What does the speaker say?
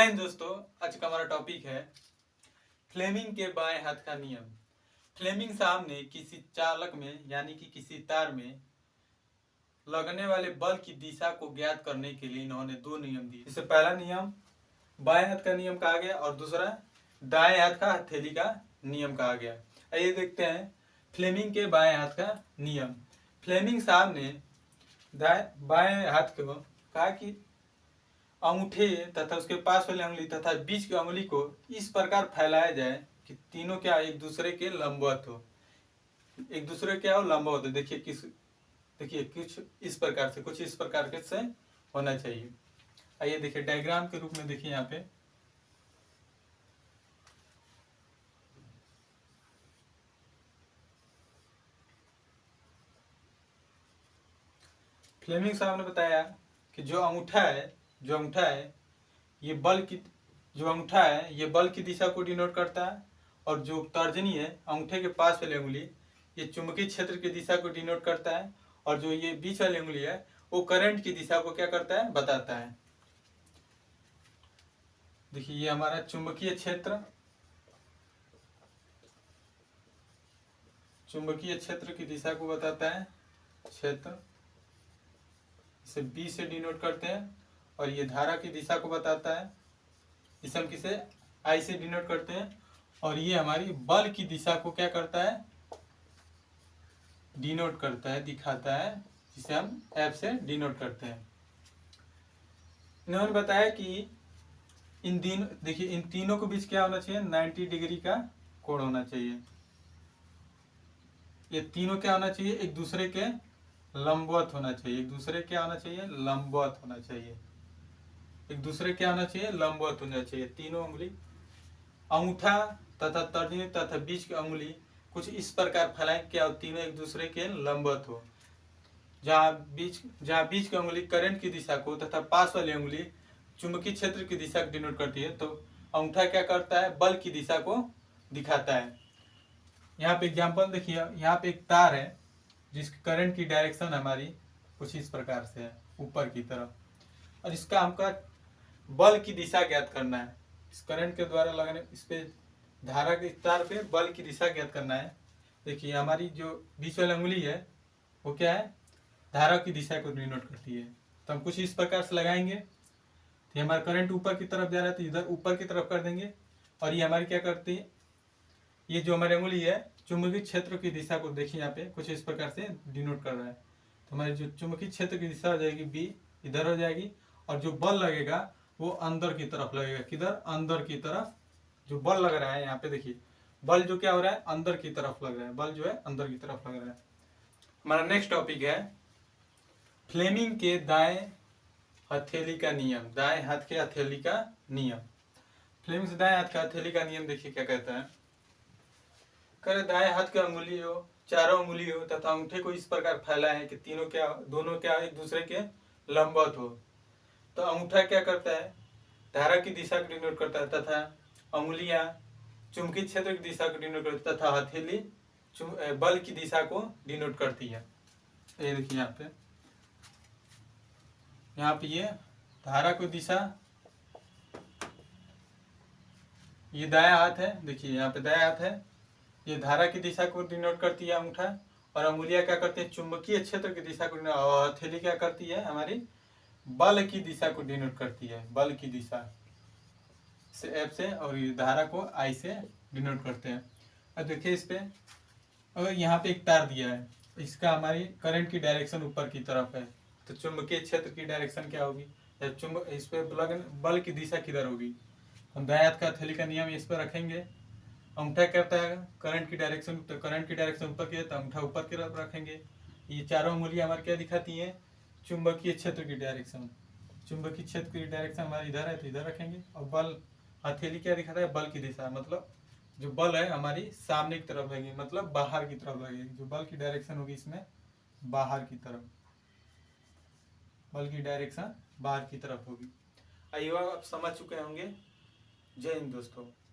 जय हिंद दोस्तों। आज का हमारा टॉपिक है फ्लेमिंग के बाएं हाथ का नियम। फ्लेमिंग साहब ने किसी चालक में यानी कि किसी तार में लगने वाले बल की दिशा को ज्ञात करने के लिए इन्होंने दो नियम दिए। इससे पहला नियम बाएं हाथ का नियम कहा गया और दूसरा दाएं हाथ का हथेली का नियम कहा गया। आइए देखते हैं फ्लेमिंग के बाएं हाथ का नियम। फ्लेमिंग साहब ने बाएं हाथ को कहा कि अंगूठे तथा उसके पास वाली उंगली तथा बीच की उंगली को इस प्रकार फैलाया जाए कि तीनों क्या एक दूसरे के लंबवत हो। एक दूसरे क्या हो, लंबवत हो। देखिए कुछ इस प्रकार से होना चाहिए। आइए देखिए डायग्राम के रूप में देखिए यहाँ पे फ्लेमिंग साहब ने बताया कि जो अंगूठा है ये बल की दिशा को डिनोट करता है और जो तर्जनी है अंगूठे के पास वाली उंगली ये चुंबकीय क्षेत्र की दिशा को डिनोट करता है और जो ये बीच वाली उंगली है वो करंट की दिशा को क्या करता है, बताता है। देखिए ये हमारा चुंबकीय क्षेत्र की दिशा को बताता है। क्षेत्र इसे बी से डिनोट करते हैं और ये धारा की दिशा को बताता है, इसे हम किसे आई से डिनोट करते हैं। और ये हमारी बल की दिशा को क्या करता है, डिनोट करता है, दिखाता है, जिसे हम एफ से डिनोट करते हैं। इन्होंने बताया कि इन तीनों के बीच क्या होना चाहिए, 90 डिग्री का कोण होना चाहिए। ये तीनों क्या होना चाहिए, एक दूसरे के लंबवत होना चाहिए। एक दूसरे क्या होना चाहिए, लंबवत होना चाहिए। एक दूसरे क्या होना चाहिए, लंबवत होना चाहिए। तीनों उंगली अंगूठा तथा तर्जनी तथा बीच की उंगली कुछ इस प्रकार फैलाएं क्या तीनों एक दूसरे के लंबवत हो। जहाँ बीच की उंगली करंट की दिशा को तथा पास वाली उंगली चुंबकीय क्षेत्र की दिशा को डिनोट करती है, तो अंगूठा क्या करता है, बल की दिशा को दिखाता है। यहाँ पे एग्जांपल देखिए, यहाँ पे एक तार है जिसकी करंट की डायरेक्शन हमारी कुछ इस प्रकार से है, ऊपर की तरफ, और इसका हमका बल की दिशा ज्ञात करना है। इस करंट के द्वारा लगने इस पे धारा के तार पे बल की दिशा ज्ञात करना है। देखिए हमारी जो बीच वाली उंगली है वो क्या है, धारा की दिशा को डिनोट करती है। तो हम कुछ इस प्रकार से लगाएंगे तो हमारा करंट ऊपर की तरफ जा रहा है तो इधर ऊपर की तरफ कर देंगे। और ये हमारी क्या करती है, ये जो हमारी उंगली है चुंबकीय क्षेत्र की दिशा को देखिए यहाँ पे कुछ इस प्रकार से डिनोट कर रहा है। तो हमारी जो चुंबकीय क्षेत्र की दिशा हो जाएगी बी, इधर हो जाएगी, और जो बल लगेगा वो अंदर की तरफ लगेगा। किधर, अंदर की तरफ जो बल लग रहा है यहाँ पे देखिए, बल जो क्या हो रहा है, अंदर की तरफ लग रहा है। बल जो है अंदर की तरफ लग रहा है। हमारा नेक्स्ट टॉपिक है फ्लेमिंग के दाएं हथेली का नियम। दाएं हाथ के हथेली का नियम। फ्लेमिंग से दाएं हाथ का हथेली का नियम देखिए क्या कहता है। करे दाएं हाथ की उंगली हो, चारों उंगली हो तथा अंगूठे को इस प्रकार फैलाए है कि दोनों क्या एक दूसरे के लंबवत हो। तो अंगूठा क्या करता है, धारा की दिशा को डिनोट करता है तथा उंगलियां चुंबकीय क्षेत्र की दिशा को डिनोट करती है तथा हथेली बल की दिशा को डिनोट करती है। ये देखिए यहाँ पे ये धारा को दिशा, ये दायां हाथ है, देखिए यहाँ पे दायां हाथ है, ये धारा की दिशा को डिनोट करती है अंगूठा, और अंगुलियां क्या करती है, चुंबकीय क्षेत्र की दिशा को, और हथेली क्या करती है, हमारी बल की दिशा को डिनोट करती है। बल की दिशा से एफ से, और ये धारा को आई से डिनोट करते हैं। अब देखिए इस पे अगर यहाँ पे एक तार दिया है, इसका हमारी करंट की डायरेक्शन ऊपर की तरफ है, तो चुंबकीय क्षेत्र की डायरेक्शन क्या होगी, इस पे बल की दिशा किधर होगी। हम दायां हाथ का हथेली का नियम इस पर रखेंगे। अंगूठा करता है करंट की डायरेक्शन, तो करंट की डायरेक्शन ऊपर की है तो अंगूठा ऊपर की तरफ रखेंगे। ये चारों उंगलियां हमारी क्या दिखाती हैं, चुंबकीय क्षेत्र की डायरेक्शन। चुंबकीय क्षेत्र की डायरेक्शन हमारी इधर है तो इधर रखेंगे। और बल हथेली क्या दिखाता है, बल की दिशा, मतलब जो बल है हमारी सामने की तरफ लगेगी, मतलब बाहर की तरफ लगेगी। जो बल की डायरेक्शन होगी इसमें बाहर की तरफ, बल की डायरेक्शन बाहर की तरफ होगी। आइए आप समझ चुके होंगे। जय हिंद दोस्तों।